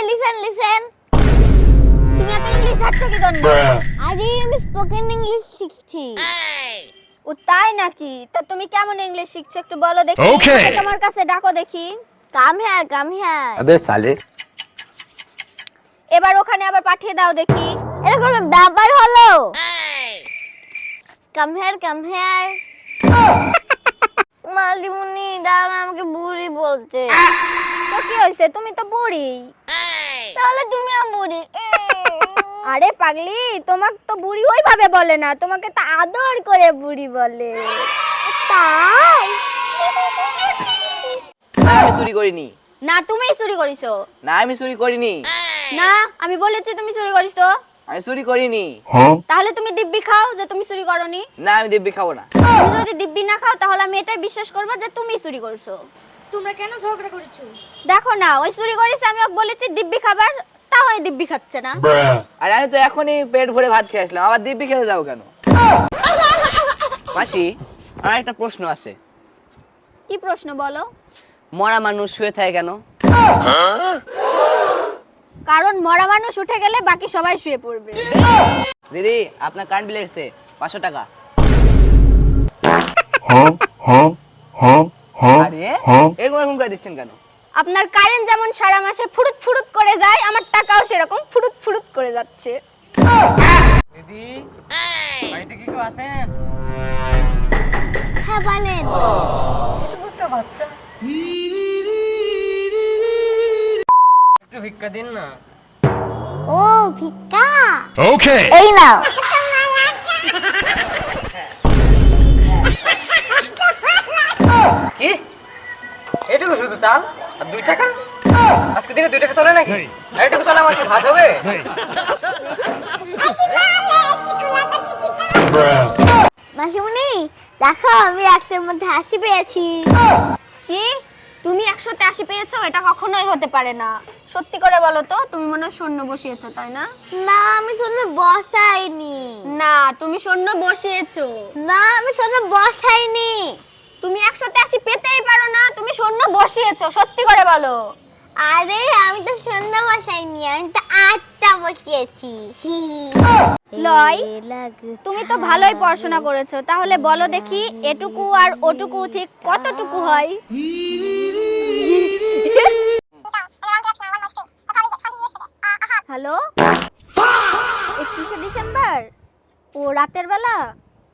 Listen তুমি এত English জানছো কি জন্য? আরে আমি স্পোকেন ইংলিশ শিখছি। ও তাই নাকি? তা তুমি কেমন ইংলিশ শিখছো একটু বলো দেখি। তোমার কাছে ডাকো দেখি। কাম হিয়ার अबे साले এবার ওখানে আবার পাঠিয়ে দাও দেখি। এটা কোনো ব্যাপার হলো? কাম হিয়ার মালিমুনি দাম আমাকে বুড়ি বলছে। তো কি হইছে? তুমি তো বুড়ি। তাহলে তুমিও বুড়ি। আরে পাগলি, তোমাকে তো বুড়ি ওইভাবে বলে না, তোমাকে তো আদর করে বুড়ি বলে। তাই? না আমি চুরি করিনি। না তুমিই চুরি করিছো। না আমি চুরি করিনি। না আমি বলেছি তুমি চুরি করিছো। আমি চুরি করিনি। তাহলে তুমি দিব্যি খাও যে তুমি চুরি করনি। না আমি দিব্যি খাবো না। তুমি যদি দিব্যি না খাও তাহলে আমি এটাই বিশ্বাস করব যে তুমি চুরি করছো। তোমরা কেন ঝগড়া করেছো? দেখো না, ওই চুরি করিস, আমি ওকে বলেছি দিব্যি খাবার, তাও ওই দিব্যি খাচ্ছে না। আর আমি তো এখনই পেট ভরে ভাত খেয়ে আসলাম, আবার দিব্যি খেতে যাও কেন? মাসি, আমার একটা প্রশ্ন আছে। কি প্রশ্ন বলো? মরা মানুষ শুয়ে থাকে কেন? কারণ মরা মানুষ উঠে গেলে বাকি সবাই শুয়ে পড়বে। দিদি আপনার কারেন্ট বিল এসেছে 500 টাকা। আরে এরকম করে দিচ্ছেন কেন? আপনার কারেন্ট যেমন সারা মাসে ফুরুত ফুরুত করে যায়, আমার টাকাও সেরকম ফুরুত ফুরুত করে যাচ্ছে। দিদি বাড়িতে কি কেউ আছেন? হ্যাঁ বলেন। একটা বাচ্চা একটু ভিক্ষা দিন না। ও ভিক্ষা। Okay এই নাও। কি এটুকু শুধু চাল আর 2 টাকা? আজকে দিনে 2 টাকা চলে নাকি? এটুকু চাল আমার কি ভাত হবে? মাসিমণি দেখো আমি 100-এর মধ্যে 80 পেয়েছি। কি? তুমি 100-তে 80 পেয়েছো? এটা কখনোই হতে পারে না। সত্যি করে বলো তো, তুমি মনে হয় শূন্য বসিয়েছো তাই না? না আমি শূন্য বসাইনি। না তুমি শূন্য বসিয়েছো। না আমি শূন্য বসাইনি। তুমি 100-তে 80 পেতেই পারো না, তুমি শূন্য বসিয়েছো। সত্যি করে বলো। আরে আমি তো শূন্য বসাইনি, আমি তো 8টা বসিয়েছি। লয়, তুমি তো ভালোই পড়াশোনা করেছো, তাহলে বলো দেখি এটুকু আর ওটুকু ঠিক কতটুকু হয়? Hello, 31শে December? ও রাতের বেলা?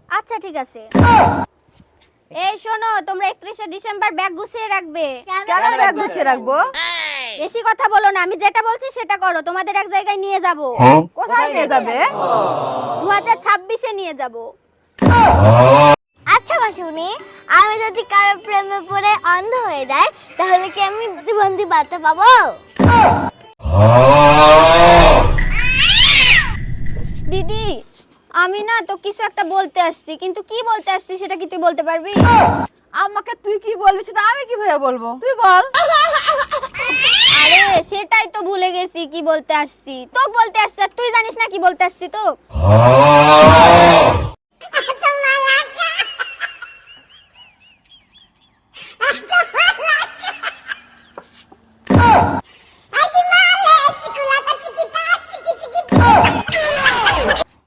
আচ্ছা ঠিক আছে। এই শোনো, তোমরা 31শে ডিসেম্বর ব্যাগ গুছিয়ে রাখবে। কেন ব্যাগ গুছিয়ে রাখবো? বেশি কথা বলো না, আমি যেটা বলছি সেটা করো। তোমাদের এক জায়গায় নিয়ে যাব। কোথায় নিয়ে যাবে? 2026-এ নিয়ে যাব। আচ্ছা মাসুনি, আমি যদি কারো প্রেমে পড়ে অন্ধ হয়ে যাই তাহলে কি আমি জীবনদি বাঁচতে পাবো? দিদি আমি না তো কিছু একটা বলতে আসছি, কিন্তু কি বলতে আসছি সেটা কি তুই বলতে পারবি? আমাকে তুই কি বলবি সেটা আমি কিভাবে বলবো? তুই বল। আরে সেটাই তো ভুলে গেছি কি বলতে আসছি। তো বলতে আসছি, তুই জানিস না কি বলতে আসছি তো?